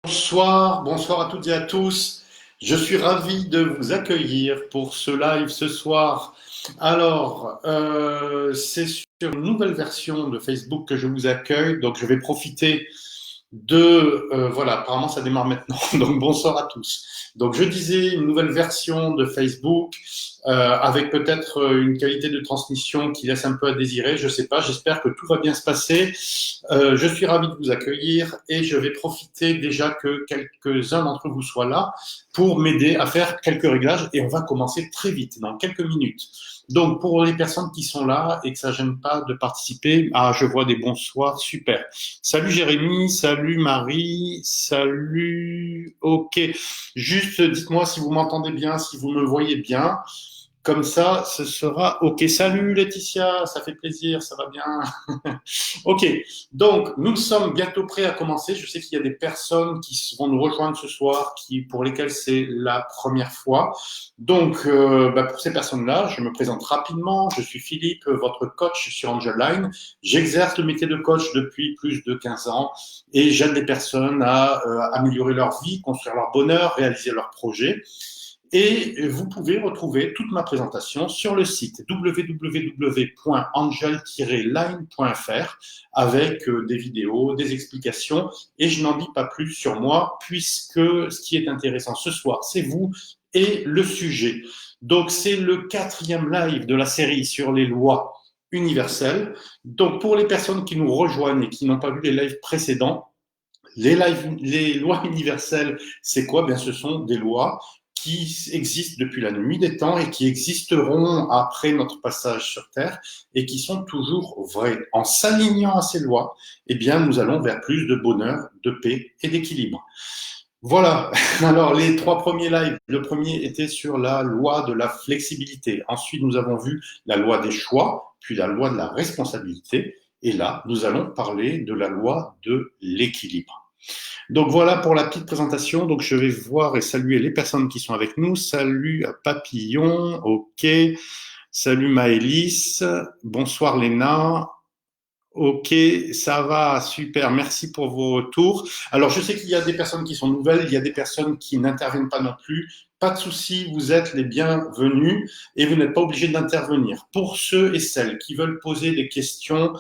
Bonsoir, bonsoir à toutes et à tous. Je suis ravi de vous accueillir pour ce live ce soir. Alors, c'est sur une nouvelle version de Facebook que je vous accueille, donc je vais profiter voilà, apparemment ça démarre maintenant, donc bonsoir à tous. Donc je disais une nouvelle version de Facebook avec peut-être une qualité de transmission qui laisse un peu à désirer, je sais pas, j'espère que tout va bien se passer. Je suis ravi de vous accueillir et je vais profiter déjà que quelques-uns d'entre vous soient là pour m'aider à faire quelques réglages et on va commencer très vite, dans quelques minutes. Donc, pour les personnes qui sont là et que ça gêne pas de participer, je vois des bonsoirs, super. Salut Jérémy, salut Marie, salut. Ok. Juste, dites-moi si vous m'entendez bien, si vous me voyez bien. Comme ça, ce sera OK. Salut Laetitia, ça fait plaisir, ça va bien. OK, donc nous sommes bientôt prêts à commencer. Je sais qu'il y a des personnes qui vont nous rejoindre ce soir, pour lesquelles c'est la première fois. Donc, pour ces personnes-là, je me présente rapidement. Je suis Philippe, votre coach sur Angelline. J'exerce le métier de coach depuis plus de 15 ans et j'aide les personnes à améliorer leur vie, construire leur bonheur, réaliser leurs projets. Et vous pouvez retrouver toute ma présentation sur le site www.angel-line.fr avec des vidéos, des explications. Et je n'en dis pas plus sur moi, puisque ce qui est intéressant ce soir, c'est vous et le sujet. Donc, c'est le 4e live de la série sur les lois universelles. Donc, pour les personnes qui nous rejoignent et qui n'ont pas vu les lives précédents, les lois universelles, c'est quoi? Bien, ce sont des lois qui existent depuis la nuit des temps et qui existeront après notre passage sur Terre et qui sont toujours vraies. En s'alignant à ces lois, eh bien, nous allons vers plus de bonheur, de paix et d'équilibre. Voilà. Alors, les 3 premiers lives, le premier était sur la loi de la flexibilité. Ensuite, nous avons vu la loi des choix, puis la loi de la responsabilité. Et là, nous allons parler de la loi de l'équilibre. Donc voilà pour la petite présentation. Donc je vais voir et saluer les personnes qui sont avec nous. Salut à Papillon, ok. Salut Maëlys, bonsoir Léna. Ok, ça va, super, merci pour vos retours. Alors, je sais qu'il y a des personnes qui sont nouvelles, il y a des personnes qui n'interviennent pas non plus. Pas de souci, vous êtes les bienvenus et vous n'êtes pas obligés d'intervenir. Pour ceux et celles qui veulent poser des questions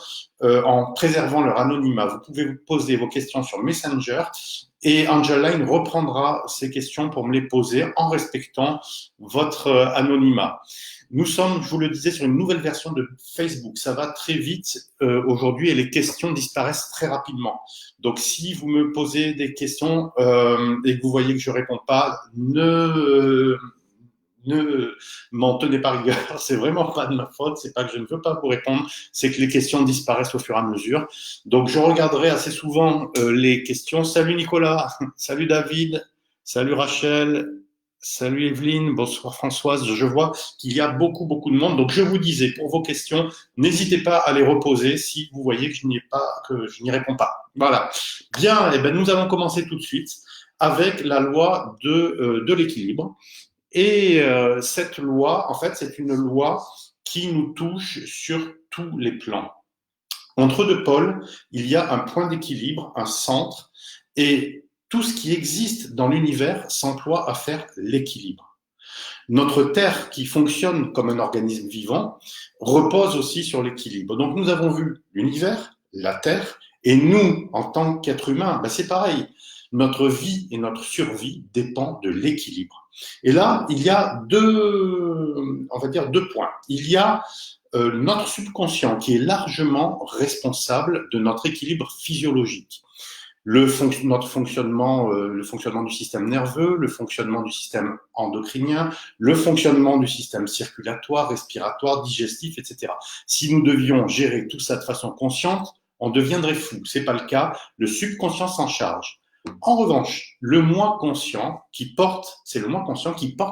en préservant leur anonymat, vous pouvez vous poser vos questions sur Messenger et Angeline reprendra ces questions pour me les poser en respectant votre anonymat. Nous sommes, je vous le disais, sur une nouvelle version de Facebook. Ça va très vite aujourd'hui et les questions disparaissent très rapidement. Donc, si vous me posez des questions et que vous voyez que je réponds pas, ne m'en tenez pas rigueur. C'est vraiment pas de ma faute. C'est pas que je ne veux pas vous répondre, c'est que les questions disparaissent au fur et à mesure. Donc, je regarderai assez souvent les questions. Salut Nicolas, salut David, salut Rachel. Salut Evelyne, bonsoir Françoise. Je vois qu'il y a beaucoup, beaucoup de monde. Donc, je vous disais, pour vos questions, n'hésitez pas à les reposer si vous voyez que je n'y réponds pas. Voilà. Bien, eh ben, nous allons commencer tout de suite avec la loi de l'équilibre. Et cette loi, en fait, c'est une loi qui nous touche sur tous les plans. Entre deux pôles, il y a un point d'équilibre, un centre, et tout ce qui existe dans l'univers s'emploie à faire l'équilibre. Notre Terre, qui fonctionne comme un organisme vivant, repose aussi sur l'équilibre. Donc nous avons vu l'univers, la Terre, et nous, en tant qu'êtres humains, c'est pareil. Notre vie et notre survie dépendent de l'équilibre. Et là, il y a on va dire deux points. Il y a notre subconscient qui est largement responsable de notre équilibre physiologique. Notre fonctionnement, le fonctionnement du système nerveux, le fonctionnement du système endocrinien, le fonctionnement du système circulatoire, respiratoire, digestif, etc. Si nous devions gérer tout ça de façon consciente, on deviendrait fou. C'est pas le cas. Le subconscient s'en charge. En revanche, c'est le moi conscient qui porte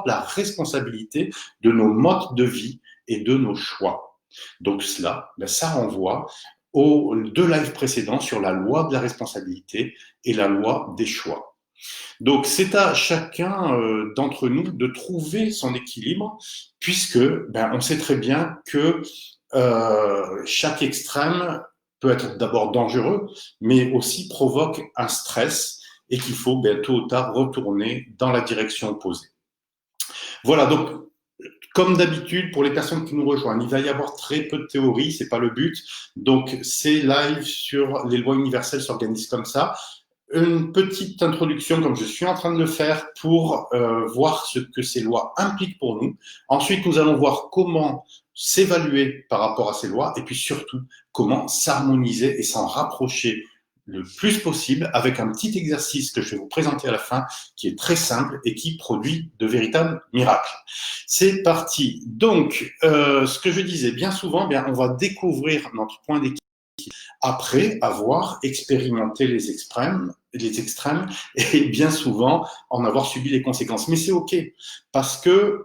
la responsabilité de nos modes de vie et de nos choix. Donc cela, ça renvoie aux 2 lives précédents sur la loi de la responsabilité et la loi des choix. Donc c'est à chacun d'entre nous de trouver son équilibre, puisque on sait très bien que chaque extrême peut être d'abord dangereux, mais aussi provoque un stress et qu'il faut tôt ou tard retourner dans la direction opposée. Voilà, donc comme d'habitude, pour les personnes qui nous rejoignent, il va y avoir très peu de théorie, c'est pas le but. Donc, ces lives sur les lois universelles s'organisent comme ça. Une petite introduction, comme je suis en train de le faire, pour voir ce que ces lois impliquent pour nous. Ensuite, nous allons voir comment s'évaluer par rapport à ces lois, et puis surtout, comment s'harmoniser et s'en rapprocher le plus possible avec un petit exercice que je vais vous présenter à la fin, qui est très simple et qui produit de véritables miracles. C'est parti. Donc, ce que je disais, bien souvent, on va découvrir notre point d'équilibre après avoir expérimenté les extrêmes, et bien souvent en avoir subi les conséquences. Mais c'est OK, parce que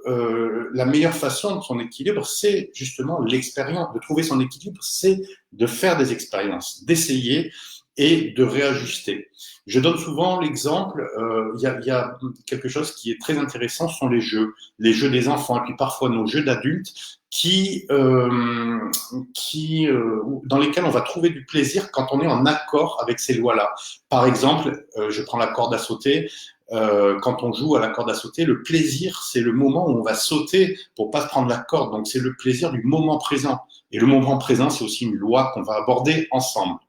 la meilleure façon de son équilibre, c'est justement l'expérience. De trouver son équilibre, c'est de faire des expériences, d'essayer et de réajuster. Je donne souvent l'exemple, il y a quelque chose qui est très intéressant, ce sont les jeux des enfants, et puis parfois nos jeux d'adultes, dans lesquels on va trouver du plaisir quand on est en accord avec ces lois-là. Par exemple, je prends la corde à sauter. Quand on joue à la corde à sauter, le plaisir, c'est le moment où on va sauter pour pas se prendre la corde. Donc, c'est le plaisir du moment présent. Et le moment présent, c'est aussi une loi qu'on va aborder ensemble.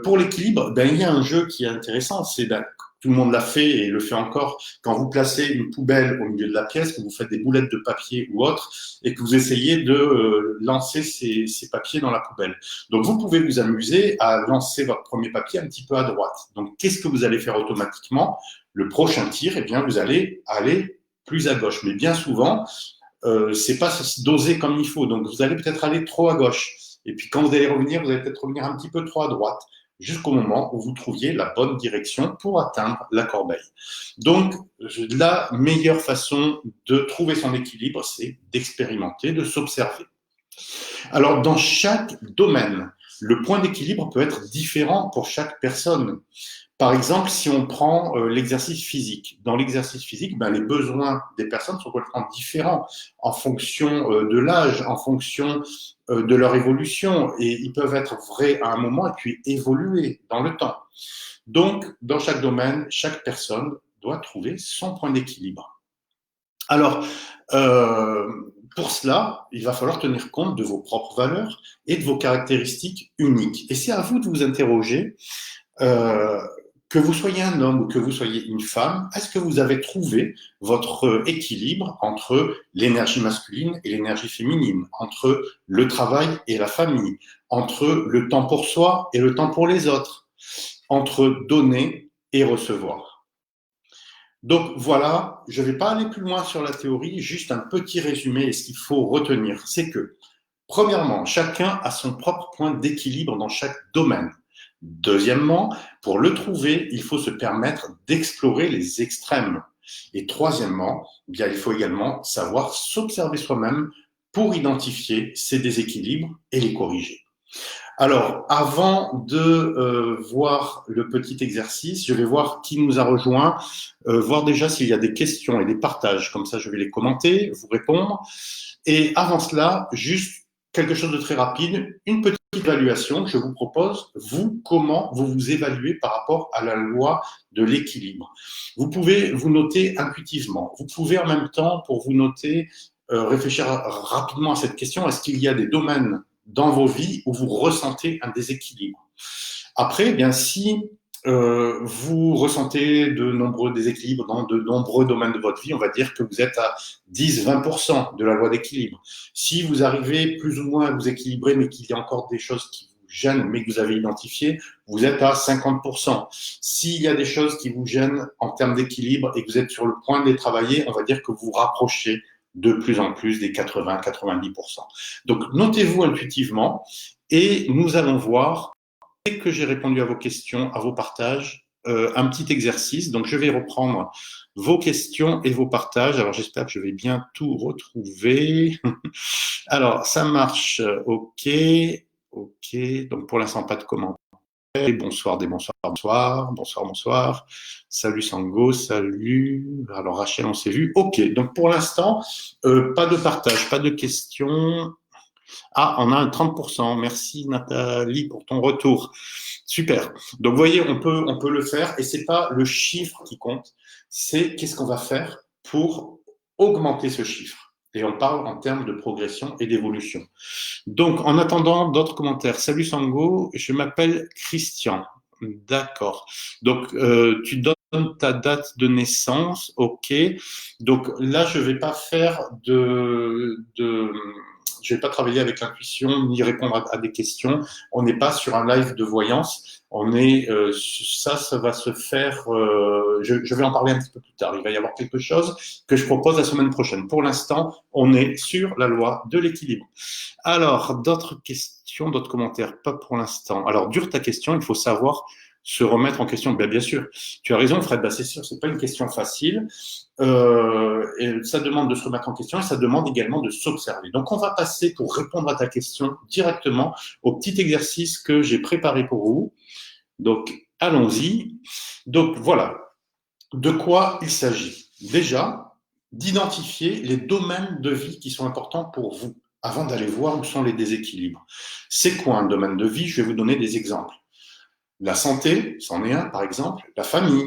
Pour l'équilibre, il y a un jeu qui est intéressant, c'est tout le monde l'a fait et le fait encore, quand vous placez une poubelle au milieu de la pièce, que vous faites des boulettes de papier ou autre, et que vous essayez de lancer ces papiers dans la poubelle. Donc vous pouvez vous amuser à lancer votre premier papier un petit peu à droite. Donc qu'est-ce que vous allez faire automatiquement? Le prochain tir, vous allez aller plus à gauche. Mais bien souvent, c'est pas dosé comme il faut. Donc vous allez peut-être aller trop à gauche. Et puis quand vous allez revenir, vous allez peut-être revenir un petit peu trop à droite, jusqu'au moment où vous trouviez la bonne direction pour atteindre la corbeille. Donc, la meilleure façon de trouver son équilibre, c'est d'expérimenter, de s'observer. Alors, dans chaque domaine, le point d'équilibre peut être différent pour chaque personne. Par exemple, si on prend l'exercice physique, dans l'exercice physique, les besoins des personnes sont complètement différents en fonction de l'âge, en fonction de leur évolution, et ils peuvent être vrais à un moment et puis évoluer dans le temps. Donc, dans chaque domaine, chaque personne doit trouver son point d'équilibre. Alors, pour cela, il va falloir tenir compte de vos propres valeurs et de vos caractéristiques uniques. Et c'est à vous de vous interroger. Que vous soyez un homme ou que vous soyez une femme, est-ce que vous avez trouvé votre équilibre entre l'énergie masculine et l'énergie féminine, entre le travail et la famille, entre le temps pour soi et le temps pour les autres, entre donner et recevoir? Donc voilà, je ne vais pas aller plus loin sur la théorie, juste un petit résumé. Et ce qu'il faut retenir, c'est que, premièrement, chacun a son propre point d'équilibre dans chaque domaine. Deuxièmement, pour le trouver, il faut se permettre d'explorer les extrêmes. Et troisièmement, il faut également savoir s'observer soi-même pour identifier ces déséquilibres et les corriger. Alors, avant de voir le petit exercice, je vais voir qui nous a rejoint, voir déjà s'il y a des questions et des partages. Comme ça, je vais les commenter, vous répondre. Et avant cela, juste quelque chose de très rapide, une petite évaluation que je vous propose. Vous, comment vous vous évaluez par rapport à la loi de l'équilibre? Vous pouvez vous noter intuitivement. Vous pouvez en même temps, pour vous noter, réfléchir rapidement à cette question. Est-ce qu'il y a des domaines dans vos vies où vous ressentez un déséquilibre? Après, si vous ressentez de nombreux déséquilibres dans de nombreux domaines de votre vie, on va dire que vous êtes à 10-20% de la loi d'équilibre. Si vous arrivez plus ou moins à vous équilibrer, mais qu'il y a encore des choses qui vous gênent, mais que vous avez identifiées, vous êtes à 50%. S'il y a des choses qui vous gênent en termes d'équilibre et que vous êtes sur le point de les travailler, on va dire que vous vous rapprochez de plus en plus des 80-90%. Donc, notez-vous intuitivement et nous allons voir, dès que j'ai répondu à vos questions, à vos partages, un petit exercice. Donc, je vais reprendre vos questions et vos partages. Alors, j'espère que je vais bien tout retrouver. Alors, ça marche. OK. Donc, pour l'instant, pas de commentaires. Bonsoir, bonsoir. Salut Sango, salut. Alors, Rachel, on s'est vu. OK. Donc, pour l'instant, pas de partage, pas de questions. Ah, on a un 30%. Merci Nathalie pour ton retour. Super. Donc, vous voyez, on peut le faire et c'est pas le chiffre qui compte, c'est qu'est-ce qu'on va faire pour augmenter ce chiffre. Et on parle en termes de progression et d'évolution. Donc, en attendant d'autres commentaires. Salut Sango, je m'appelle Christian. D'accord. Donc, tu donnes ta date de naissance, ok. Donc là, je vais pas faire je vais pas travailler avec l'intuition ni répondre à des questions. On n'est pas sur un live de voyance. On est, ça va se faire. Je vais en parler un petit peu plus tard. Il va y avoir quelque chose que je propose la semaine prochaine. Pour l'instant, on est sur la loi de l'équilibre. Alors, d'autres questions, d'autres commentaires? Pas pour l'instant. Alors, dure ta question, il faut savoir se remettre en question. Bien sûr, tu as raison, Fred, c'est sûr, c'est pas une question facile. Et ça demande de se remettre en question et ça demande également de s'observer. Donc, on va passer pour répondre à ta question directement au petit exercice que j'ai préparé pour vous. Donc, allons-y. Donc, voilà. De quoi il s'agit? Déjà, d'identifier les domaines de vie qui sont importants pour vous avant d'aller voir où sont les déséquilibres. C'est quoi un domaine de vie? Je vais vous donner des exemples. La santé, c'en est un par exemple, la famille,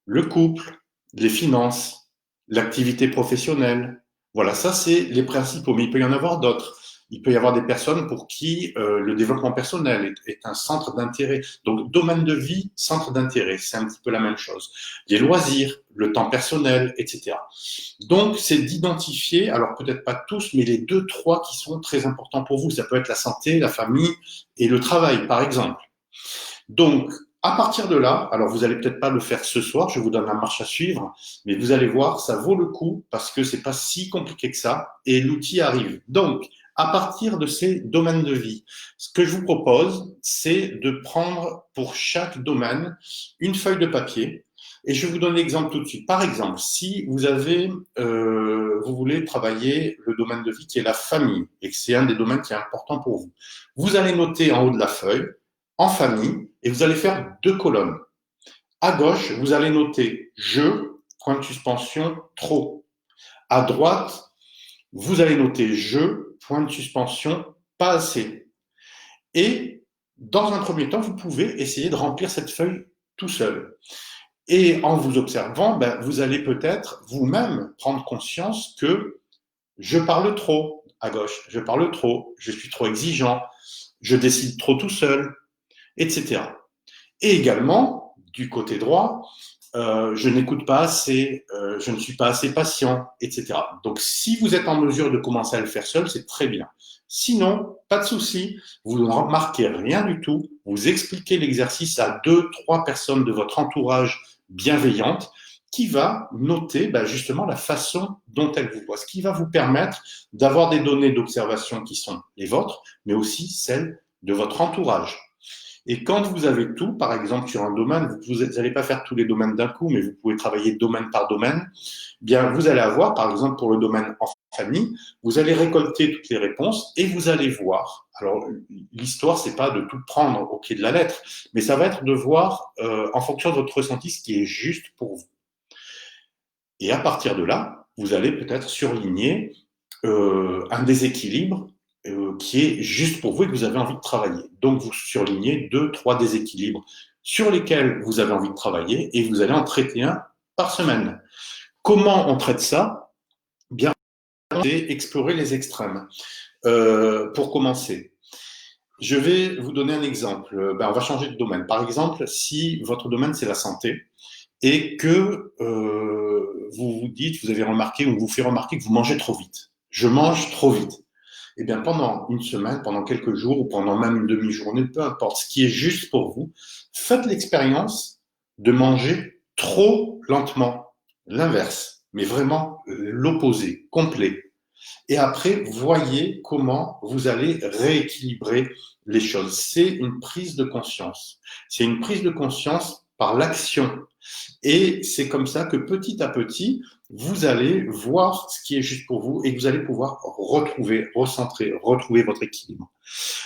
le couple, les finances, l'activité professionnelle. Voilà, ça c'est les principaux, mais il peut y en avoir d'autres. Il peut y avoir des personnes pour qui le développement personnel est un centre d'intérêt. Donc, domaine de vie, centre d'intérêt, c'est un petit peu la même chose. Les loisirs, le temps personnel, etc. Donc, c'est d'identifier, alors peut-être pas tous, mais les deux, trois qui sont très importants pour vous. Ça peut être la santé, la famille et le travail, par exemple. Donc, à partir de là, alors vous allez peut-être pas le faire ce soir, je vous donne la marche à suivre, mais vous allez voir, ça vaut le coup parce que c'est pas si compliqué que ça et l'outil arrive. Donc, à partir de ces domaines de vie, ce que je vous propose, c'est de prendre pour chaque domaine une feuille de papier et je vais vous donne l'exemple tout de suite. Par exemple, si vous voulez travailler le domaine de vie qui est la famille et que c'est un des domaines qui est important pour vous, vous allez noter en haut de la feuille en famille et vous allez faire deux colonnes. À gauche, vous allez noter je, point de suspension, trop. À droite, vous allez noter je, point de suspension, pas assez. Et dans un premier temps, vous pouvez essayer de remplir cette feuille tout seul. Et en vous observant, vous allez peut-être vous-même prendre conscience que je parle trop à gauche, je parle trop, je suis trop exigeant, je décide trop tout seul, etc. Et également, du côté droit, je n'écoute pas assez, je ne suis pas assez patient, etc. Donc, si vous êtes en mesure de commencer à le faire seul, c'est très bien. Sinon, pas de souci, vous ne remarquez rien du tout, vous expliquez l'exercice à 2, 3 personnes de votre entourage bienveillante qui va noter justement la façon dont elle vous voit, ce qui va vous permettre d'avoir des données d'observation qui sont les vôtres, mais aussi celles de votre entourage. Et quand vous avez tout, par exemple sur un domaine, vous n'allez pas faire tous les domaines d'un coup, mais vous pouvez travailler domaine par domaine. Bien, vous allez avoir, par exemple pour le domaine en famille, vous allez récolter toutes les réponses et vous allez voir. Alors l'histoire, c'est pas de tout prendre au pied de la lettre, mais ça va être de voir en fonction de votre ressenti ce qui est juste pour vous. Et à partir de là, vous allez peut-être surligner un déséquilibre qui est juste pour vous et que vous avez envie de travailler. Donc, vous surlignez 2, 3 déséquilibres sur lesquels vous avez envie de travailler et vous allez en traiter un par semaine. Comment on traite ça? Bien, c'est explorer les extrêmes. Pour commencer, je vais vous donner un exemple. On va changer de domaine. Par exemple, si votre domaine, c'est la santé et que vous vous dites, vous avez remarqué ou vous fait remarquer que vous mangez trop vite. Je mange trop vite. Eh bien, pendant une semaine, pendant quelques jours ou pendant même une demi-journée, peu importe, ce qui est juste pour vous, faites l'expérience de manger trop lentement, l'inverse, mais vraiment l'opposé, complet. Et après, voyez comment vous allez rééquilibrer les choses. C'est une prise de conscience. C'est une prise de conscience par l'action. Et c'est comme ça que petit à petit, vous allez voir ce qui est juste pour vous et que vous allez pouvoir retrouver, recentrer, retrouver votre équilibre.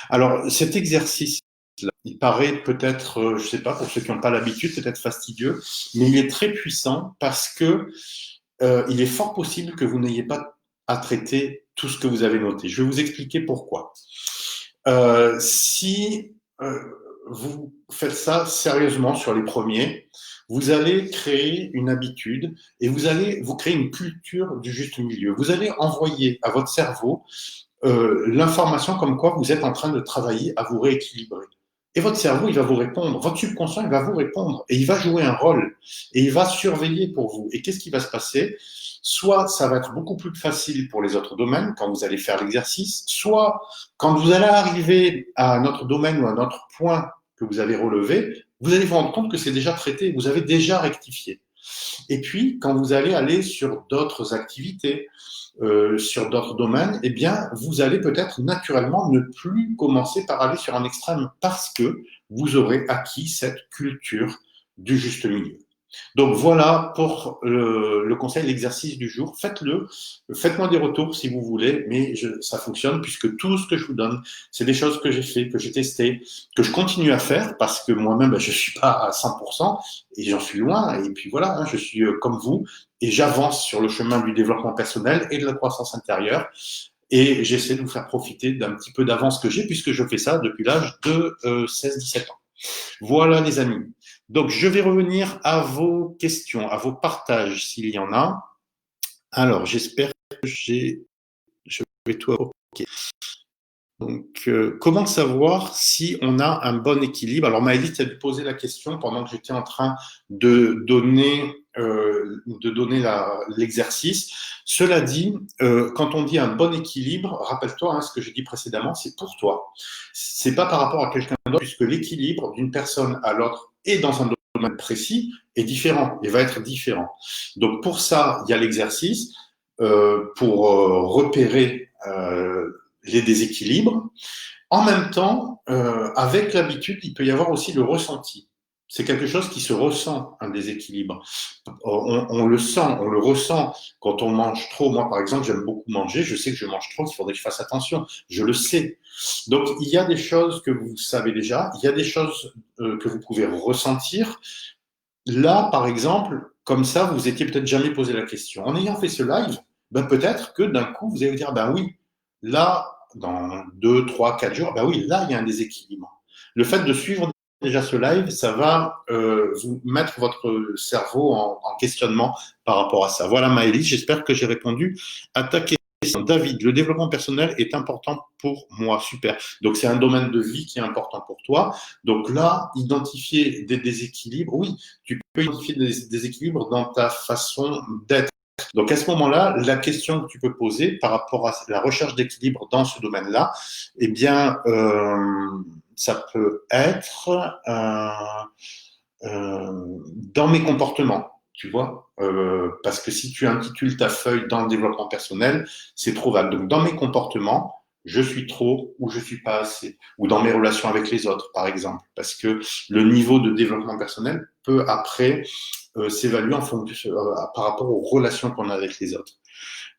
Alors, cet exercice, il paraît peut-être, je ne sais pas, pour ceux qui n'ont pas l'habitude, peut-être fastidieux, mais il est très puissant parce que il est fort possible que vous n'ayez pas à traiter tout ce que vous avez noté. Je vais vous expliquer pourquoi. Si vous faites ça sérieusement sur les premiers, vous allez créer une habitude et vous allez vous créer une culture du juste milieu. Vous allez envoyer à votre cerveau l'information comme quoi vous êtes en train de travailler à vous rééquilibrer. Et votre cerveau, il va vous répondre. Votre subconscient, il va vous répondre. Et il va jouer un rôle. Et il va surveiller pour vous. Et qu'est-ce qui va se passer? Soit ça va être beaucoup plus facile pour les autres domaines quand vous allez faire l'exercice, soit quand vous allez arriver à un autre domaine ou à un autre point que vous avez relevé, vous allez vous rendre compte que c'est déjà traité, vous avez déjà rectifié. Et puis, quand vous allez aller sur d'autres activités, sur d'autres domaines, eh bien, vous allez peut-être naturellement ne plus commencer par aller sur un extrême parce que vous aurez acquis cette culture du juste milieu. Donc voilà pour le conseil, l'exercice du jour. Faites-le. Faites-moi des retours si vous voulez, mais ça fonctionne puisque tout ce que je vous donne, c'est des choses que j'ai fait, que j'ai testé, que je continue à faire parce que moi-même, je suis pas à 100% et j'en suis loin. Et puis voilà, je suis comme vous et j'avance sur le chemin du développement personnel et de la croissance intérieure. Et j'essaie de vous faire profiter d'un petit peu d'avance que j'ai puisque je fais ça depuis l'âge de 16-17 ans. Voilà les amis. Donc je vais revenir à vos questions, à vos partages s'il y en a. Alors j'espère que je vais tout avoir. Okay. Donc comment savoir si on a un bon équilibre? Alors Maëlys a dû poser la question pendant que j'étais en train de donner l'exercice. Cela dit, quand on dit un bon équilibre, rappelle-toi ce que j'ai dit précédemment, c'est pour toi. C'est pas par rapport à quelqu'un d'autre, puisque l'équilibre d'une personne à l'autre et dans un domaine précis est différent et va être différent. Donc pour ça, il y a l'exercice pour repérer les déséquilibres. En même temps, avec l'habitude, il peut y avoir aussi le ressenti. C'est quelque chose qui se ressent, un déséquilibre. On le sent, on le ressent quand on mange trop. Moi, par exemple, j'aime beaucoup manger. Je sais que je mange trop, il faudrait que je fasse attention. Je le sais. Donc, il y a des choses que vous savez déjà. Il y a des choses que vous pouvez ressentir. Là, par exemple, comme ça, vous étiez peut-être jamais posé la question. En ayant fait ce live, peut-être que d'un coup, vous allez vous dire, oui, là, dans 2, 3, 4 jours, oui, là, il y a un déséquilibre. Le fait de suivre déjà ce live, ça va vous mettre votre cerveau en questionnement par rapport à ça. Voilà Maëlys, j'espère que j'ai répondu à ta question. David, le développement personnel est important pour moi. Super. Donc, c'est un domaine de vie qui est important pour toi. Donc là, identifier des déséquilibres, oui, tu peux identifier des déséquilibres dans ta façon d'être. Donc, à ce moment-là, la question que tu peux poser par rapport à la recherche d'équilibre dans ce domaine-là, eh bien, ça peut être dans mes comportements. Tu vois, parce que si tu intitules ta feuille dans le développement personnel, c'est trop vague. Donc, dans mes comportements, je suis trop ou je suis pas assez, ou dans mes relations avec les autres, par exemple, parce que le niveau de développement personnel peut après s'évaluer en fonction par rapport aux relations qu'on a avec les autres.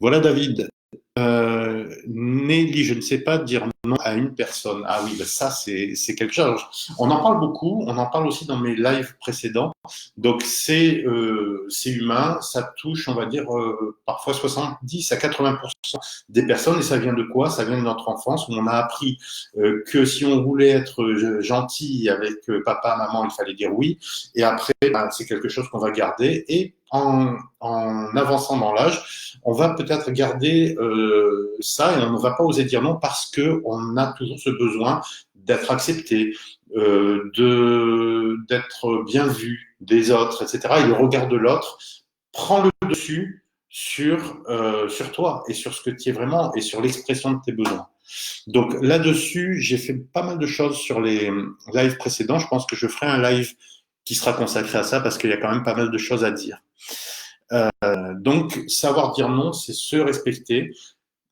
Voilà, David. Nelly, je ne sais pas dire non à une personne. Ah oui, ça c'est quelque chose. On en parle beaucoup, on en parle aussi dans mes lives précédents. Donc c'est humain, ça touche, on va dire, parfois 70 à 80% des personnes. Et ça vient de quoi? Ça vient de notre enfance où on a appris que si on voulait être gentil avec papa, maman, il fallait dire oui. Et après, c'est quelque chose qu'on va garder. Et en avançant dans l'âge, on va peut-être garder ça et on ne va pas oser dire non parce qu'on a toujours ce besoin d'être accepté, d'être bien vu des autres, etc. Et le regard de l'autre prend le dessus sur toi et sur ce que tu es vraiment et sur l'expression de tes besoins. Donc là-dessus, j'ai fait pas mal de choses sur les lives précédents. Je pense que je ferai un live qui sera consacré à ça parce qu'il y a quand même pas mal de choses à dire. Donc, savoir dire non, c'est se respecter.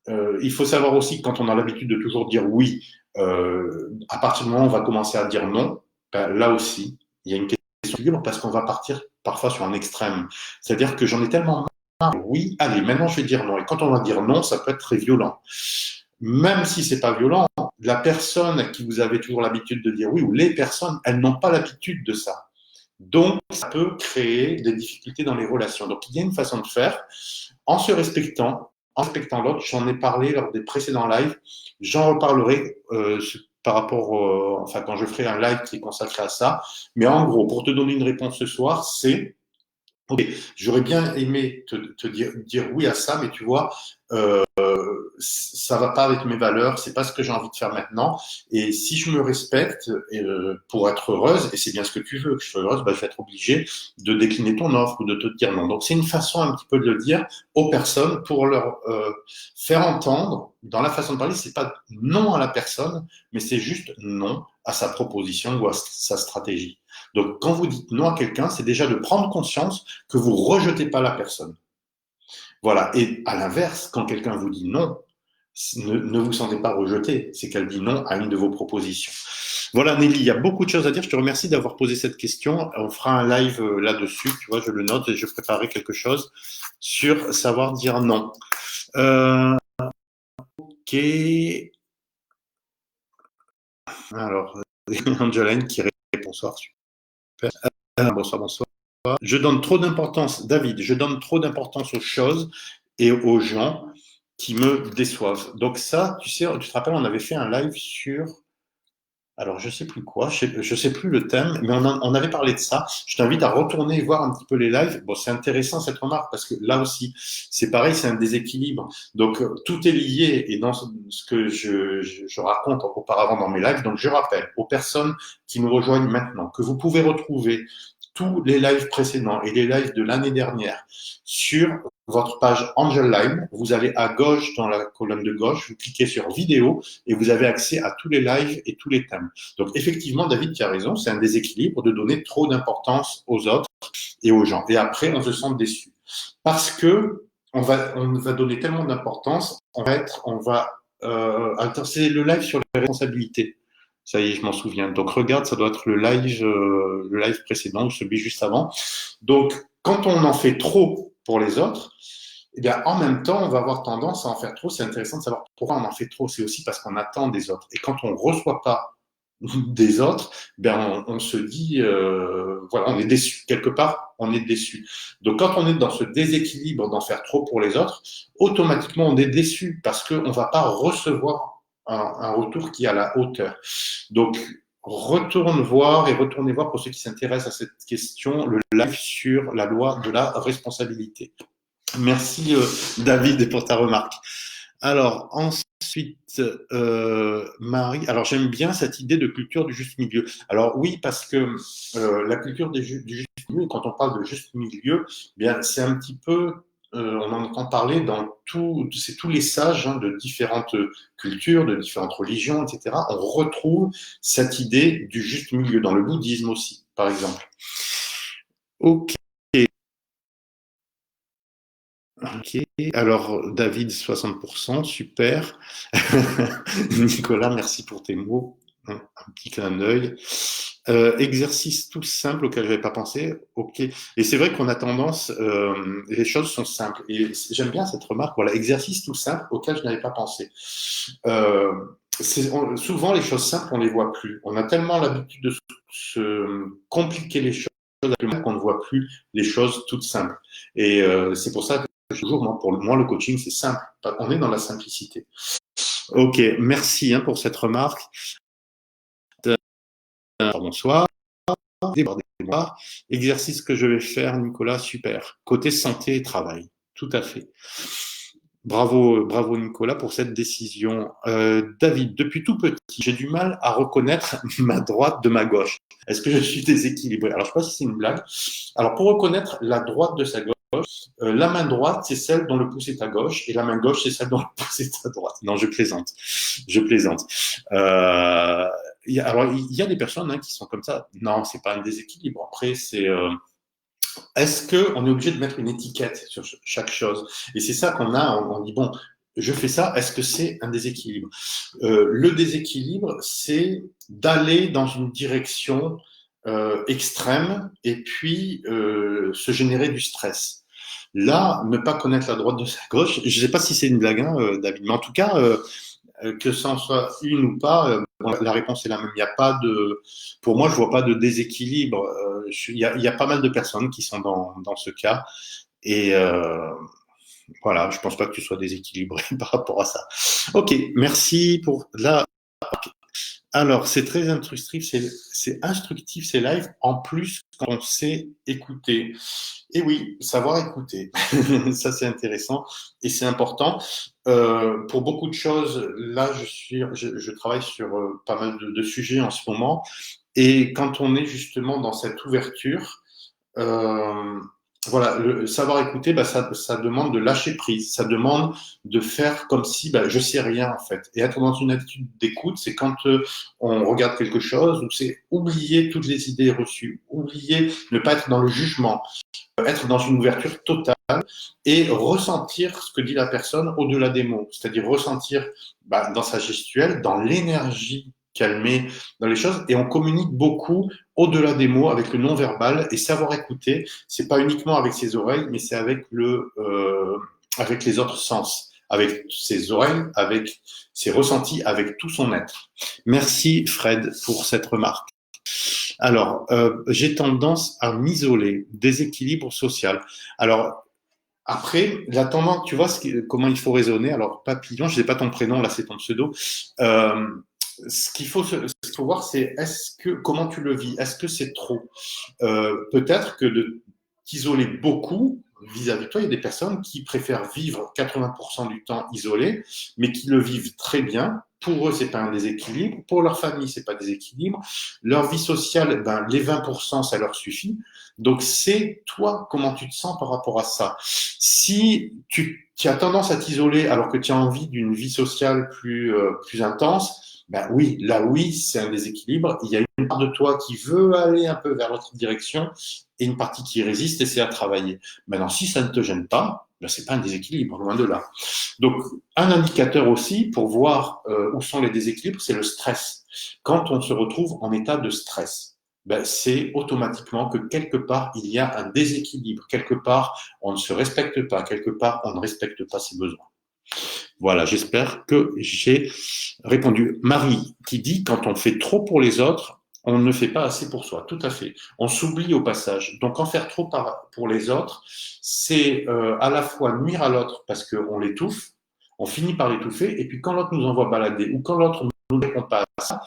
Il faut savoir aussi que quand on a l'habitude de toujours dire oui, à partir du moment où on va commencer à dire non, là aussi, il y a une question libre parce qu'on va partir parfois sur un extrême. C'est-à-dire que j'en ai tellement marre. Oui, allez, maintenant je vais dire non. Et quand on va dire non, ça peut être très violent. Même si c'est pas violent, la personne à qui vous avez toujours l'habitude de dire oui, ou les personnes, elles n'ont pas l'habitude de ça. Donc, ça peut créer des difficultés dans les relations. Donc, il y a une façon de faire en se respectant, en respectant l'autre. J'en ai parlé lors des précédents lives. J'en reparlerai par rapport, enfin, quand je ferai un live qui est consacré à ça. Mais en gros, pour te donner une réponse ce soir, c'est ok, j'aurais bien aimé te dire oui à ça, mais tu vois, ça va pas avec mes valeurs, c'est pas ce que j'ai envie de faire maintenant. Et si je me respecte pour être heureuse, et c'est bien ce que tu veux, que je sois heureuse, bah, je vais être obligée de décliner ton offre ou de te dire non. Donc c'est une façon un petit peu de le dire aux personnes pour leur faire entendre, dans la façon de parler, c'est pas non à la personne, mais c'est juste non à sa proposition ou à sa stratégie. Donc quand vous dites non à quelqu'un, c'est déjà de prendre conscience que vous rejetez pas la personne. Voilà. Et à l'inverse, quand quelqu'un vous dit non, ne vous sentez pas rejeté. C'est qu'elle dit non à une de vos propositions. Voilà, Nelly, il y a beaucoup de choses à dire. Je te remercie d'avoir posé cette question. On fera un live là-dessus. Tu vois, je le note et je préparerai quelque chose sur savoir dire non. Ok. Alors, Angeline qui répond bonsoir. Super. Bonsoir, bonsoir. Je donne trop d'importance, David, je donne trop d'importance aux choses et aux gens qui me déçoivent. Donc ça, tu sais, tu te rappelles, on avait fait un live sur, alors je sais plus quoi, je sais plus le thème, mais on avait parlé de ça. Je t'invite à retourner voir un petit peu les lives. Bon, c'est intéressant cette remarque parce que là aussi, c'est pareil, c'est un déséquilibre. Donc tout est lié et dans ce que je raconte auparavant dans mes lives. Donc je rappelle aux personnes qui me rejoignent maintenant que vous pouvez retrouver tous les lives précédents et les lives de l'année dernière sur votre page Angel Line. Vous allez à gauche dans la colonne de gauche, vous cliquez sur vidéo et vous avez accès à tous les lives et tous les thèmes. Donc effectivement, David, tu as raison, c'est un déséquilibre de donner trop d'importance aux autres et aux gens. Et après, on se sent déçu. Parce que on va donner tellement d'importance, en fait, attends, c'est le live sur les responsabilités. Ça y est, je m'en souviens. Donc regarde, ça doit être le live précédent ou celui juste avant. Donc quand on en fait trop pour les autres, eh bien, en même temps, on va avoir tendance à en faire trop. C'est intéressant de savoir pourquoi on en fait trop. C'est aussi parce qu'on attend des autres. Et quand on ne reçoit pas des autres, ben on se dit, voilà, on est déçu. Quelque part, on est déçu. Donc, quand on est dans ce déséquilibre d'en faire trop pour les autres, automatiquement, on est déçu parce qu'on ne va pas recevoir un retour qui est à la hauteur. Donc, retournez voir pour ceux qui s'intéressent à cette question, le live sur la loi de la responsabilité. Merci David pour ta remarque. Alors ensuite, Marie, alors j'aime bien cette idée de culture du juste milieu. Alors oui, parce que la culture du juste milieu, quand on parle de juste milieu, bien c'est un petit peu, on en entend parler dans c'est tous les sages de différentes cultures, de différentes religions, etc. On retrouve cette idée du juste milieu dans le bouddhisme aussi, par exemple. Ok. Ok, alors David, 60%, super. Nicolas, merci pour tes mots. Un petit clin d'œil. Exercice tout simple auquel je n'avais pas pensé. Ok. Et c'est vrai qu'on a tendance, les choses sont simples. Et j'aime bien cette remarque. Voilà, exercice tout simple auquel je n'avais pas pensé. Euh, souvent, les choses simples, on ne les voit plus. On a tellement l'habitude de se compliquer les choses qu'on ne voit plus les choses toutes simples. Et c'est pour ça que toujours, pour moi, le coaching, c'est simple. On est dans la simplicité. Ok, merci pour cette remarque. Bonsoir. Débordez-moi. Exercice que je vais faire, Nicolas, super. Côté santé et travail, tout à fait. Bravo, bravo Nicolas pour cette décision. David, depuis tout petit, j'ai du mal à reconnaître ma droite de ma gauche. Est-ce que je suis déséquilibré? Alors, je ne sais pas si c'est une blague. Alors, pour reconnaître la droite de sa gauche, la main droite, c'est celle dont le pouce est à gauche, et la main gauche, c'est celle dont le pouce est à droite. Non, je plaisante. Je plaisante. Alors, il y a des personnes qui sont comme ça. Non, c'est pas un déséquilibre. Après, c'est est-ce qu'on est obligé de mettre une étiquette sur chaque chose? Et c'est ça qu'on a. On dit bon, je fais ça. Est-ce que c'est un déséquilibre? Le déséquilibre, c'est d'aller dans une direction extrême et puis se générer du stress. Là, ne pas connaître la droite de sa gauche, je ne sais pas si c'est une blague, David, mais en tout cas, que ça en soit une ou pas, bon, la réponse est la même. Il n'y a pas de, pour moi, je vois pas de déséquilibre. Il y a pas mal de personnes qui sont dans ce cas, et Voilà, je pense pas que tu sois déséquilibré par rapport à ça. Ok, merci pour la. Alors, c'est très instructif, c'est instructif, c'est live. En plus, quand on sait écouter. Et oui, savoir écouter. Ça, c'est intéressant et c'est important. Pour beaucoup de choses, là, je travaille sur pas mal de sujets en ce moment. Et quand on est justement dans cette ouverture, euh, voilà, le savoir écouter, bah, ça demande de lâcher prise, ça demande de faire comme si bah, je sais rien en fait. Et être dans une attitude d'écoute, c'est quand on regarde quelque chose, ou c'est oublier toutes les idées reçues, oublier, ne pas être dans le jugement, être dans une ouverture totale et ressentir ce que dit la personne au-delà des mots, c'est-à-dire ressentir bah, dans sa gestuelle, dans l'énergie qu'elle met dans les choses, et on communique beaucoup au-delà des mots avec le non-verbal, et savoir écouter, c'est pas uniquement avec ses oreilles, mais c'est avec les autres sens, avec ses oreilles, avec ses ressentis, avec tout son être. Merci Fred pour cette remarque. Alors, j'ai tendance à m'isoler, déséquilibre social. Alors, après, la tendance, tu vois comment il faut raisonner. Alors, Papillon, je ne sais pas ton prénom, là, c'est ton pseudo. Euh, ce qu'il faut voir, c'est comment tu le vis. Est-ce que c'est trop peut-être que de t'isoler beaucoup vis-à-vis de toi, il y a des personnes qui préfèrent vivre 80% du temps isolés, mais qui le vivent très bien. Pour eux, c'est pas un déséquilibre. Pour leur famille, c'est pas un déséquilibre. Leur vie sociale, ben, les 20%, ça leur suffit. Donc, c'est toi, comment tu te sens par rapport à ça. Si tu as tendance à t'isoler alors que tu as envie d'une vie sociale plus intense, ben oui, là oui, c'est un déséquilibre. Il y a une part de toi qui veut aller un peu vers l'autre direction et une partie qui résiste et c'est à travailler. Maintenant, si ça ne te gêne pas, ben c'est pas un déséquilibre, loin de là. Donc, un indicateur aussi pour voir où sont les déséquilibres, c'est le stress. Quand on se retrouve en état de stress, ben, c'est automatiquement que quelque part, il y a un déséquilibre. Quelque part, on ne se respecte pas. Quelque part, on ne respecte pas ses besoins. Voilà, j'espère que j'ai répondu. Marie qui dit, quand on fait trop pour les autres, on ne fait pas assez pour soi. Tout à fait. On s'oublie au passage. Donc, en faire trop pour les autres, c'est à la fois nuire à l'autre parce qu'on l'étouffe, on finit par l'étouffer, et puis quand l'autre nous envoie balader ou quand l'autre nous ne répond pas à ça,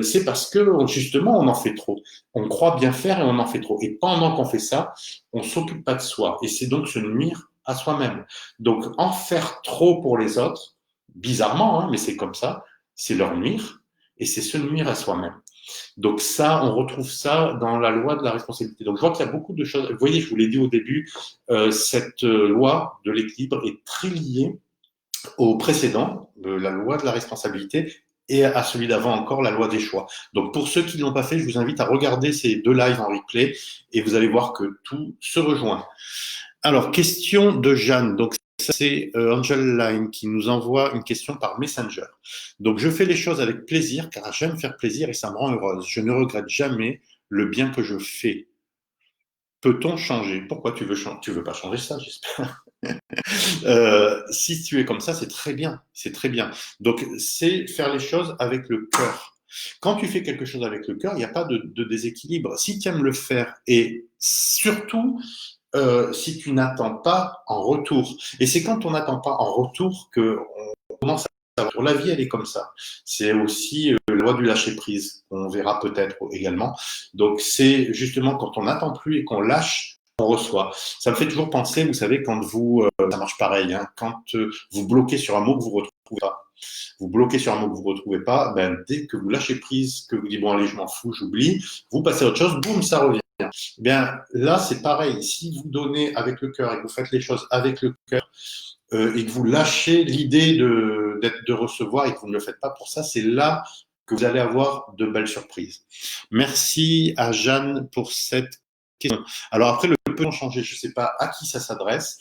c'est parce que justement on en fait trop. On croit bien faire et on en fait trop. Et pendant qu'on fait ça, on s'occupe pas de soi. Et c'est donc se nuire à soi-même. Donc en faire trop pour les autres, bizarrement, hein, mais c'est comme ça, c'est leur nuire et c'est se nuire à soi-même. Donc ça, on retrouve ça dans la loi de la responsabilité. Donc je vois qu'il y a beaucoup de choses. Vous voyez, je vous l'ai dit au début, cette loi de l'équilibre est très liée au précédent, la loi de la responsabilité, et à celui d'avant encore, la loi des choix. Donc pour ceux qui ne l'ont pas fait, je vous invite à regarder ces deux lives en replay et vous allez voir que tout se rejoint. Alors, question de Jeanne. Donc, c'est Angel Line qui nous envoie une question par Messenger. Donc, je fais les choses avec plaisir car j'aime faire plaisir et ça me rend heureuse. Je ne regrette jamais le bien que je fais. Peut-on changer? Pourquoi tu veux changer? Tu veux pas changer ça, j'espère. Si tu es comme ça, c'est très bien. C'est très bien. Donc, c'est faire les choses avec le cœur. Quand tu fais quelque chose avec le cœur, il n'y a pas de déséquilibre. Si tu aimes le faire et surtout, si tu n'attends pas en retour. Et c'est quand on n'attend pas en retour qu'on commence à savoir. La vie, elle est comme ça. C'est aussi la loi du lâcher-prise, qu'on verra peut-être également. Donc, c'est justement quand on n'attend plus et qu'on lâche, on reçoit. Ça me fait toujours penser, vous savez, quand ça marche pareil, hein, quand vous bloquez sur un mot que vous ne retrouvez pas. Vous bloquez sur un mot que vous ne retrouvez pas, ben, dès que vous lâchez prise, que vous dites, bon, allez, je m'en fous, j'oublie, vous passez à autre chose, boum, ça revient. Bien, là, c'est pareil. Si vous donnez avec le cœur et que vous faites les choses avec le cœur et que vous lâchez l'idée de recevoir et que vous ne le faites pas pour ça, c'est là que vous allez avoir de belles surprises. Merci à Jeanne pour cette question. Alors après, le peut-on changer? Je ne sais pas à qui ça s'adresse.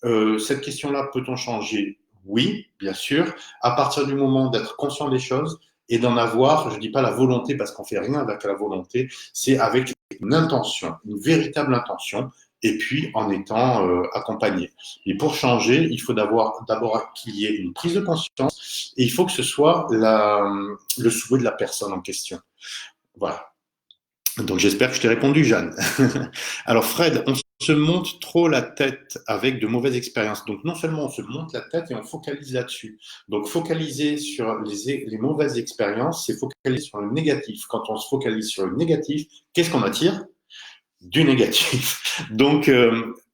Cette question-là, peut-on changer? Oui, bien sûr. À partir du moment d'être conscient des choses et d'en avoir, je ne dis pas la volonté parce qu'on ne fait rien avec la volonté, c'est avec une intention, une véritable intention, et puis en étant accompagné. Et pour changer, il faut d'abord qu'il y ait une prise de conscience et il faut que ce soit le souhait de la personne en question. Voilà. Donc j'espère que je t'ai répondu, Jeanne. Alors Fred, on se monte trop la tête avec de mauvaises expériences. Donc, non seulement on se monte la tête et on focalise là-dessus. Donc, focaliser sur les mauvaises expériences, c'est focaliser sur le négatif. Quand on se focalise sur le négatif, qu'est-ce qu'on attire? Du négatif. Donc,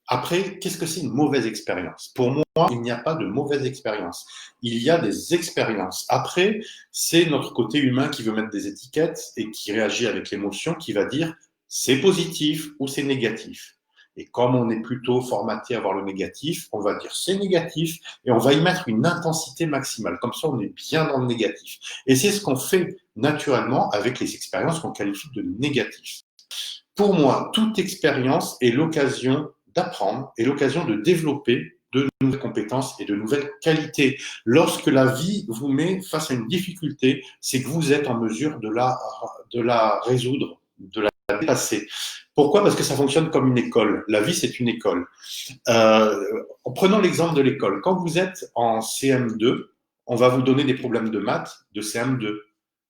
après, qu'est-ce que c'est une mauvaise expérience? Pour moi, il n'y a pas de mauvaise expérience. Il y a des expériences. Après, c'est notre côté humain qui veut mettre des étiquettes et qui réagit avec l'émotion, qui va dire c'est positif ou c'est négatif. Et comme on est plutôt formaté à voir le négatif, on va dire c'est négatif et on va y mettre une intensité maximale. Comme ça, on est bien dans le négatif. Et c'est ce qu'on fait naturellement avec les expériences qu'on qualifie de négatives. Pour moi, toute expérience est l'occasion d'apprendre et l'occasion de développer de nouvelles compétences et de nouvelles qualités. Lorsque la vie vous met face à une difficulté, c'est que vous êtes en mesure de la résoudre, de la dépasser. Pourquoi? Parce que ça fonctionne comme une école. La vie, c'est une école. Prenons l'exemple de l'école. Quand vous êtes en CM2, on va vous donner des problèmes de maths de CM2.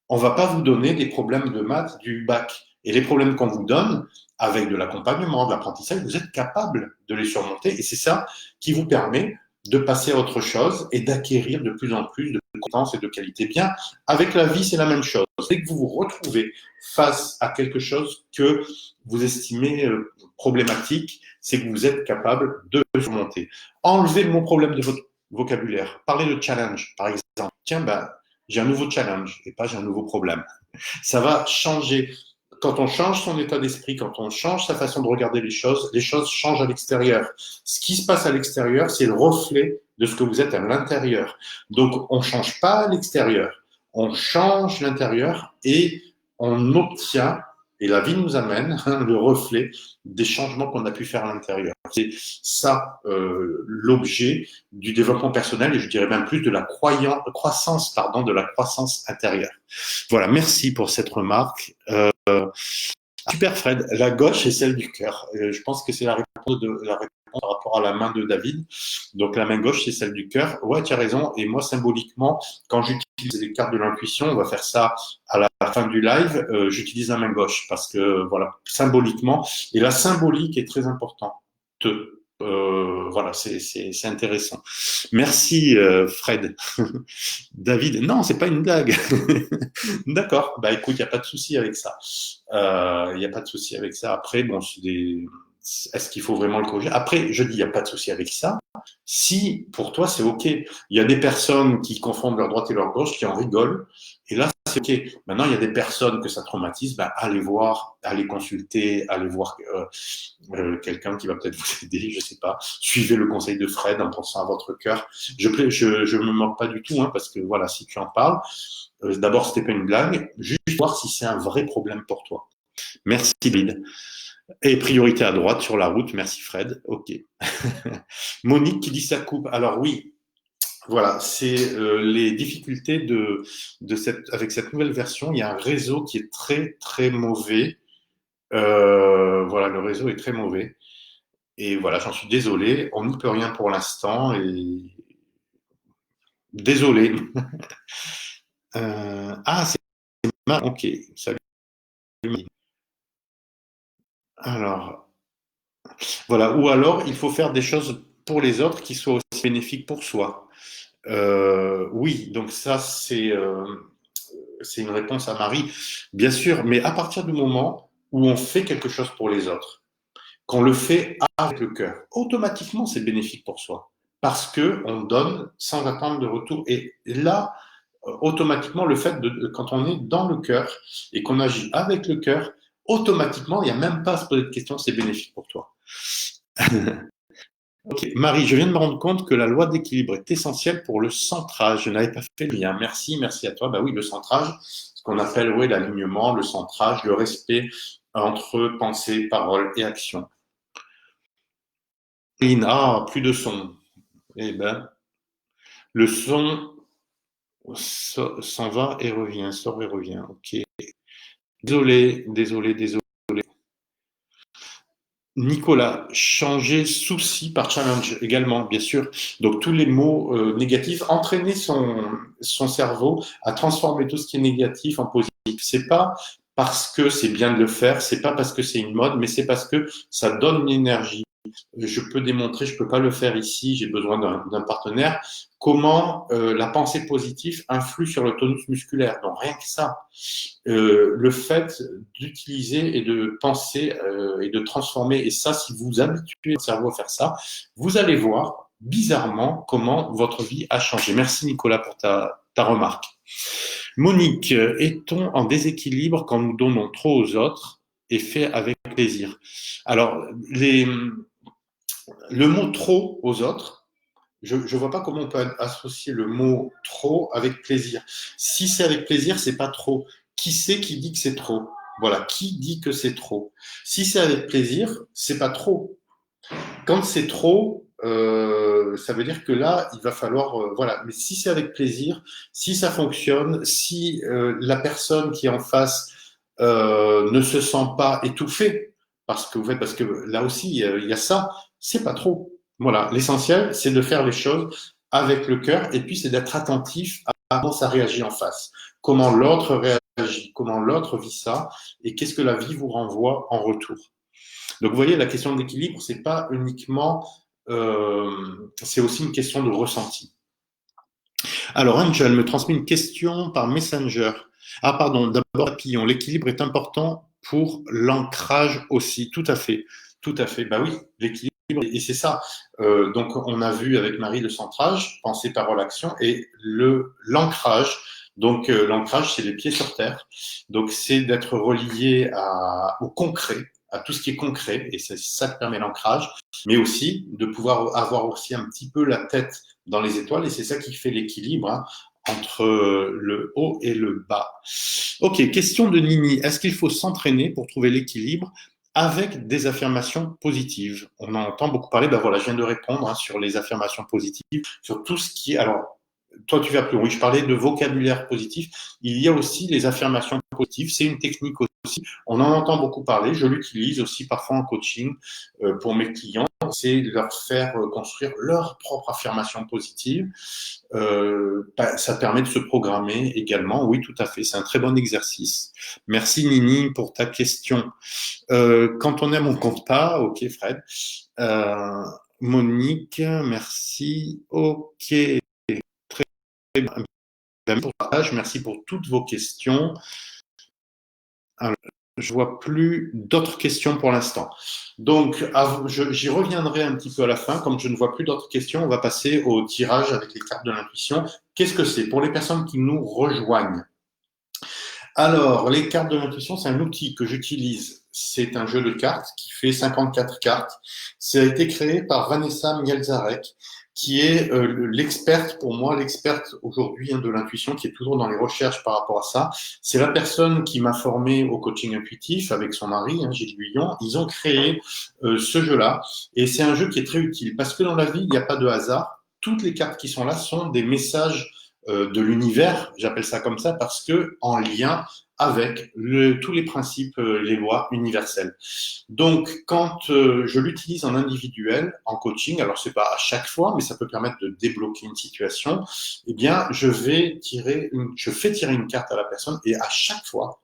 On ne va pas vous donner des problèmes de maths du bac. Et les problèmes qu'on vous donne, avec de l'accompagnement, de l'apprentissage, vous êtes capable de les surmonter. Et c'est ça qui vous permet de passer à autre chose et d'acquérir de plus en plus de compétences et de qualités. Bien, avec la vie, c'est la même chose. Dès que vous vous retrouvez face à quelque chose que vous estimez problématique, c'est que vous êtes capable de le surmonter. Enlevez le mot problème de votre vocabulaire. Parlez de challenge, par exemple. Tiens, j'ai un nouveau challenge et pas j'ai un nouveau problème. Ça va changer. Quand on change son état d'esprit, quand on change sa façon de regarder les choses changent à l'extérieur. Ce qui se passe à l'extérieur, c'est le reflet de ce que vous êtes à l'intérieur. Donc, on ne change pas à l'extérieur, on change l'intérieur et on obtient, et la vie nous amène, le reflet des changements qu'on a pu faire à l'intérieur. C'est ça l'objet du développement personnel et je dirais même plus de la croissance intérieure. Voilà, merci pour cette remarque. Super Fred, la gauche est celle du cœur. Je pense que c'est la réponse par rapport à la main de David. Donc la main gauche, c'est celle du cœur. Ouais, tu as raison. Et moi, symboliquement, quand j'utilise les cartes de l'intuition, on va faire ça à la fin du live, j'utilise la main gauche parce que, voilà, symboliquement. Et la symbolique est très importante. Voilà, c'est intéressant. Merci Fred. David, non, c'est pas une blague. D'accord. Bah écoute, il n'y a pas de souci avec ça. Il n'y a pas de souci avec ça. Après, bon, est-ce qu'il faut vraiment le corriger? Après, je dis, il n'y a pas de souci avec ça. Si pour toi c'est ok, il y a des personnes qui confondent leur droite et leur gauche, qui en rigolent, et là c'est ok. Maintenant il y a des personnes que ça traumatise, allez voir, allez consulter, allez voir quelqu'un qui va peut-être vous aider, je sais pas. Suivez le conseil de Fred en pensant à votre cœur. Je me moque pas du tout, hein, parce que voilà, si tu en parles, d'abord c'était pas une blague, juste voir si c'est un vrai problème pour toi. Merci Lyd. Et priorité à droite sur la route, merci Fred. Ok. Monique qui dit ça coupe. Alors oui, voilà, c'est les difficultés avec cette nouvelle version. Il y a un réseau qui est très très mauvais. Voilà, le réseau est très mauvais. Et voilà, j'en suis désolé. On n'y peut rien pour l'instant. Et désolé. C'est ok. Salut. Alors. Voilà. Ou alors, il faut faire des choses pour les autres qui soient aussi bénéfiques pour soi. Oui, donc ça, c'est une réponse à Marie, bien sûr, mais à partir du moment où on fait quelque chose pour les autres, qu'on le fait avec le cœur, automatiquement, c'est bénéfique pour soi. Parce qu'on donne sans attendre de retour. Et là, automatiquement, le fait quand on est dans le cœur et qu'on agit avec le cœur, automatiquement, il n'y a même pas à se poser de questions, c'est bénéfique pour toi. Ok, Marie, je viens de me rendre compte que la loi d'équilibre est essentielle pour le centrage. Je n'avais pas fait le lien. Merci à toi. Bah oui, le centrage, ce qu'on appelle l'alignement, le centrage, le respect entre pensée, parole et action. Plus de son. Eh ben, le son s'en va et revient, sort et revient. Ok. Désolé. Nicolas, changer souci par challenge également, bien sûr. Donc tous les mots négatifs, entraîner son cerveau à transformer tout ce qui est négatif en positif. C'est pas parce que c'est bien de le faire, c'est pas parce que c'est une mode, mais c'est parce que ça donne une énergie. je peux démontrer, je peux pas le faire ici, j'ai besoin d'un partenaire, comment la pensée positive influe sur le tonus musculaire. Donc rien que ça, le fait d'utiliser et de penser et de transformer, et ça, si vous habituez votre cerveau à faire ça, vous allez voir bizarrement comment votre vie a changé. Merci Nicolas pour ta remarque. Monique, est-on en déséquilibre quand nous donnons trop aux autres et fait avec plaisir? Alors, le mot trop aux autres, je ne vois pas comment on peut associer le mot trop avec plaisir. Si c'est avec plaisir, c'est pas trop. Qui c'est qui dit que c'est trop? Voilà, qui dit que c'est trop? Si c'est avec plaisir, c'est pas trop. Quand c'est trop, ça veut dire que là, il va falloir, voilà. Mais si c'est avec plaisir, si ça fonctionne, si la personne qui est en face ne se sent pas étouffée, parce que là aussi, il y a ça, c'est pas trop. Voilà, l'essentiel, c'est de faire les choses avec le cœur, et puis c'est d'être attentif à comment ça réagit en face, comment l'autre réagit, comment l'autre vit ça, et qu'est-ce que la vie vous renvoie en retour. Donc, vous voyez, la question de l'équilibre, c'est pas uniquement, c'est aussi une question de ressenti. Alors, Angel me transmet une question par Messenger. Ah, pardon, d'abord, papillon. L'équilibre est important pour l'ancrage aussi. Tout à fait. Tout à fait. Bah oui, l'équilibre, et c'est ça. Donc, on a vu avec Marie le centrage, pensée, parole, action, et l'ancrage. Donc, l'ancrage, c'est les pieds sur terre. Donc, c'est d'être relié au concret, à tout ce qui est concret, et c'est ça qui permet l'ancrage, mais aussi de pouvoir avoir aussi un petit peu la tête dans les étoiles, et c'est ça qui fait l'équilibre, hein, entre le haut et le bas. Ok, question de Nini. Est-ce qu'il faut s'entraîner pour trouver l'équilibre avec des affirmations positives? On en entend beaucoup parler. Ben voilà, je viens de répondre, hein, sur les affirmations positives, sur tout ce qui est. Alors, toi, tu vas plus loin. Oui, je parlais de vocabulaire positif. Il y a aussi les affirmations positives. C'est une technique aussi. On en entend beaucoup parler. Je l'utilise aussi parfois en coaching pour mes clients. C'est de leur faire construire leur propre affirmation positive. Ça permet de se programmer également. Oui, tout à fait. C'est un très bon exercice. Merci Nini pour ta question. Quand on aime, on compte pas. Ok, Fred. Monique, merci. Ok. Merci pour toutes vos questions. Alors, je vois plus d'autres questions pour l'instant. Donc, j'y reviendrai un petit peu à la fin. Comme je ne vois plus d'autres questions, on va passer au tirage avec les cartes de l'intuition. Qu'est-ce que c'est? Pour les personnes qui nous rejoignent. Alors, les cartes de l'intuition, c'est un outil que j'utilise. C'est un jeu de cartes qui fait 54 cartes. Ça a été créé par Vanessa Mielzarek, qui est l'experte, pour moi, l'experte aujourd'hui, hein, de l'intuition, qui est toujours dans les recherches par rapport à ça. C'est la personne qui m'a formé au coaching intuitif avec son mari, hein, Gilles Guyon. Ils ont créé ce jeu-là, et c'est un jeu qui est très utile parce que dans la vie, il n'y a pas de hasard. Toutes les cartes qui sont là sont des messages de l'univers, j'appelle ça comme ça, parce que en lien avec tous les principes, les lois universelles. Donc, quand je l'utilise en individuel, en coaching, alors c'est pas à chaque fois, mais ça peut permettre de débloquer une situation, eh bien, je fais tirer une carte à la personne, et à chaque fois,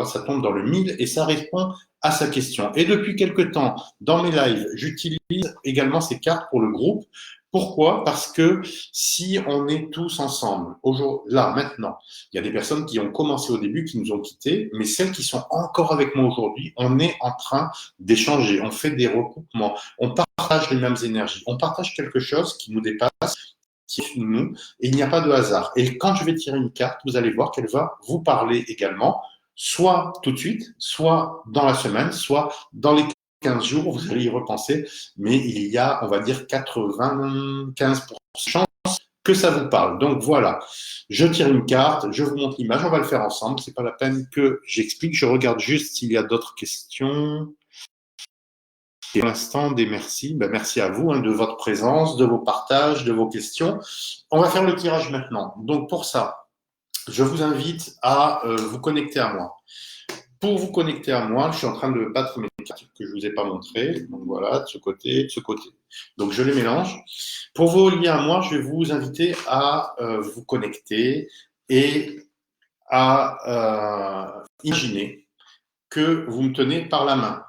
ça tombe dans le 1000 et ça répond à sa question. Et depuis quelque temps, dans mes lives, j'utilise également ces cartes pour le groupe. Pourquoi? Parce que si on est tous ensemble, là, maintenant, il y a des personnes qui ont commencé au début, qui nous ont quittés, mais celles qui sont encore avec moi aujourd'hui, on est en train d'échanger, on fait des recoupements, on partage les mêmes énergies, on partage quelque chose qui nous dépasse, qui est nous, et il n'y a pas de hasard. Et quand je vais tirer une carte, vous allez voir qu'elle va vous parler également, soit tout de suite, soit dans la semaine, soit dans les 15 jours, vous allez y repenser, mais il y a, on va dire, 95% de chances que ça vous parle. Donc voilà, je tire une carte, je vous montre l'image, on va le faire ensemble, c'est pas la peine que j'explique, je regarde juste s'il y a d'autres questions. Et pour l'instant, des merci. Ben, merci à vous, hein, de votre présence, de vos partages, de vos questions. On va faire le tirage maintenant. Donc pour ça, je vous invite à vous connecter à moi. Pour vous connecter à moi, je suis en train de battre mes cartes que je ne vous ai pas montrées. Donc voilà, de ce côté, de ce côté. Donc je les mélange. Pour vous lier à moi, je vais vous inviter à vous connecter et à imaginer que vous me tenez par la main.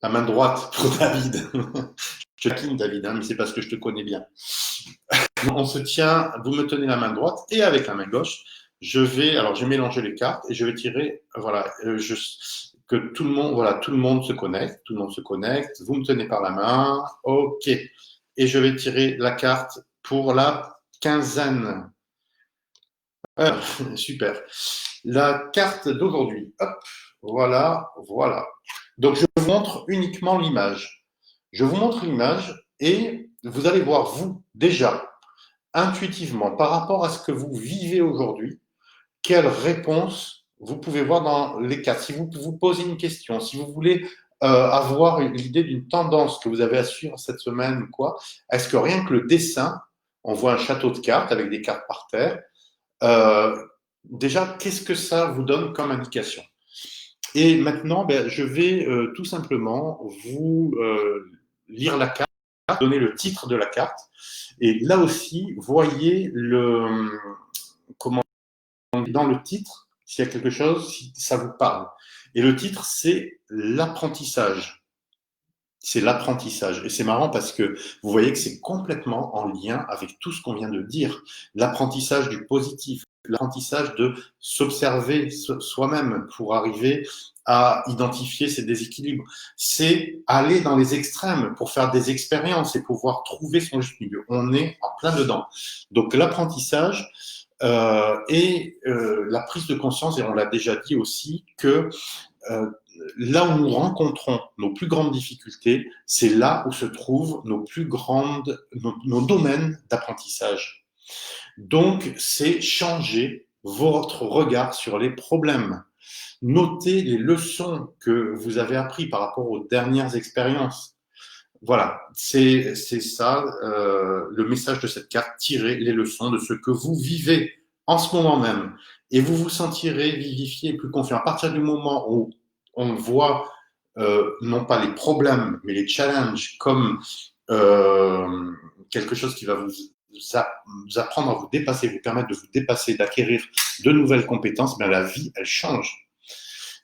La main droite pour David. Je taquine David, hein, mais c'est parce que je te connais bien. On se tient, vous me tenez la main droite et avec la main gauche, alors j'ai mélangé les cartes et je vais tirer, voilà, que tout le monde, voilà, tout le monde se connecte, vous me tenez par la main, ok, et je vais tirer la carte pour la quinzaine. Super. La carte d'aujourd'hui, hop, voilà. Donc je vous montre uniquement l'image. Je vous montre l'image et vous allez voir, vous, déjà, intuitivement, par rapport à ce que vous vivez aujourd'hui, quelle réponse vous pouvez voir dans les cartes. Si vous vous posez une question, si vous voulez avoir l'idée d'une tendance que vous avez à suivre cette semaine ou quoi, est-ce que rien que le dessin, on voit un château de cartes avec des cartes par terre, déjà, qu'est-ce que ça vous donne comme indication? Et maintenant, je vais tout simplement vous lire la carte, donner le titre de la carte. Et là aussi, voyez comment dans le titre, s'il y a quelque chose, si ça vous parle. Et le titre, c'est l'apprentissage. C'est l'apprentissage. Et c'est marrant parce que vous voyez que c'est complètement en lien avec tout ce qu'on vient de dire. L'apprentissage du positif, l'apprentissage de s'observer soi-même pour arriver à identifier ses déséquilibres. C'est aller dans les extrêmes pour faire des expériences et pouvoir trouver son juste milieu. On est en plein dedans. Donc l'apprentissage et la prise de conscience, et on l'a déjà dit aussi, que là où nous rencontrons nos plus grandes difficultés, c'est là où se trouvent nos domaines d'apprentissage. Donc, c'est changer votre regard sur les problèmes. Notez les leçons que vous avez apprises par rapport aux dernières expériences. Voilà, c'est ça le message de cette carte. Tirez les leçons de ce que vous vivez en ce moment même. Et vous vous sentirez vivifié et plus confiant. À partir du moment où on voit non pas les problèmes, mais les challenges comme quelque chose qui va vous apprendre à vous dépasser, vous permettre de vous dépasser, d'acquérir de nouvelles compétences, la vie, elle change.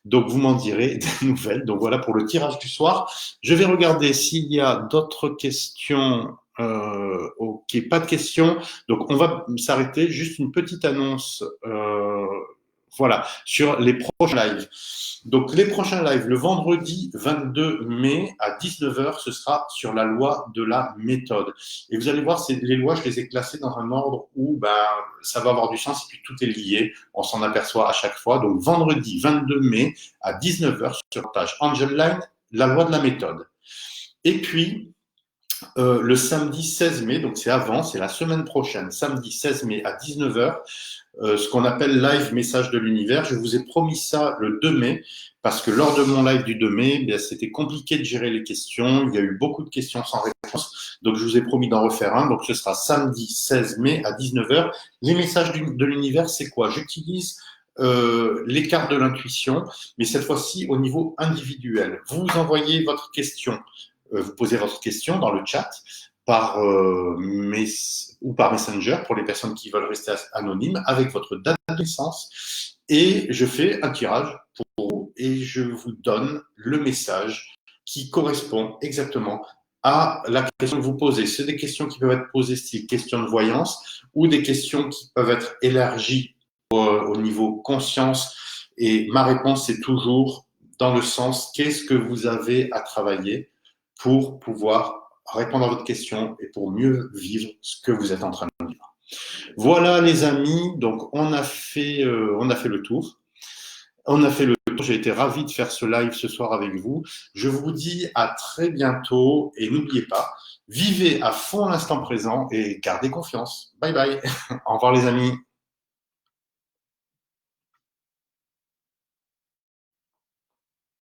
Donc, vous m'en direz des nouvelles. Donc, voilà pour le tirage du soir. Je vais regarder s'il y a d'autres questions. Ok, pas de questions. Donc, on va s'arrêter. Juste une petite annonce. Voilà, sur les prochains lives. Donc, les prochains lives, le vendredi 22 mai à 19h, ce sera sur la loi de la méthode. Et vous allez voir, les lois, je les ai classées dans un ordre où ça va avoir du sens et puis tout est lié. On s'en aperçoit à chaque fois. Donc, vendredi 22 mai à 19h sur la page Angel Line, la loi de la méthode. Et puis, le samedi 16 mai, donc c'est avant, c'est la semaine prochaine, samedi 16 mai à 19h, ce qu'on appelle live message de l'univers. Je vous ai promis ça le 2 mai, parce que lors de mon live du 2 mai, c'était compliqué de gérer les questions. Il y a eu beaucoup de questions sans réponse. Donc, je vous ai promis d'en refaire un. Donc, ce sera samedi 16 mai à 19h. Les messages de l'univers, c'est quoi? J'utilise les cartes de l'intuition, mais cette fois-ci au niveau individuel. Vous envoyez votre question, vous posez votre question dans le chat ou par Messenger pour les personnes qui veulent rester anonymes avec votre date de naissance et je fais un tirage pour vous et je vous donne le message qui correspond exactement à la question que vous posez. C'est des questions qui peuvent être posées style question de voyance ou des questions qui peuvent être élargies au niveau conscience et ma réponse c'est toujours dans le sens qu'est-ce que vous avez à travailler pour pouvoir répondre à votre question et pour mieux vivre ce que vous êtes en train de vivre. Voilà les amis, donc on a fait le tour. J'ai été ravi de faire ce live ce soir avec vous. Je vous dis à très bientôt et n'oubliez pas, vivez à fond l'instant présent et gardez confiance. Bye bye. Au revoir les amis.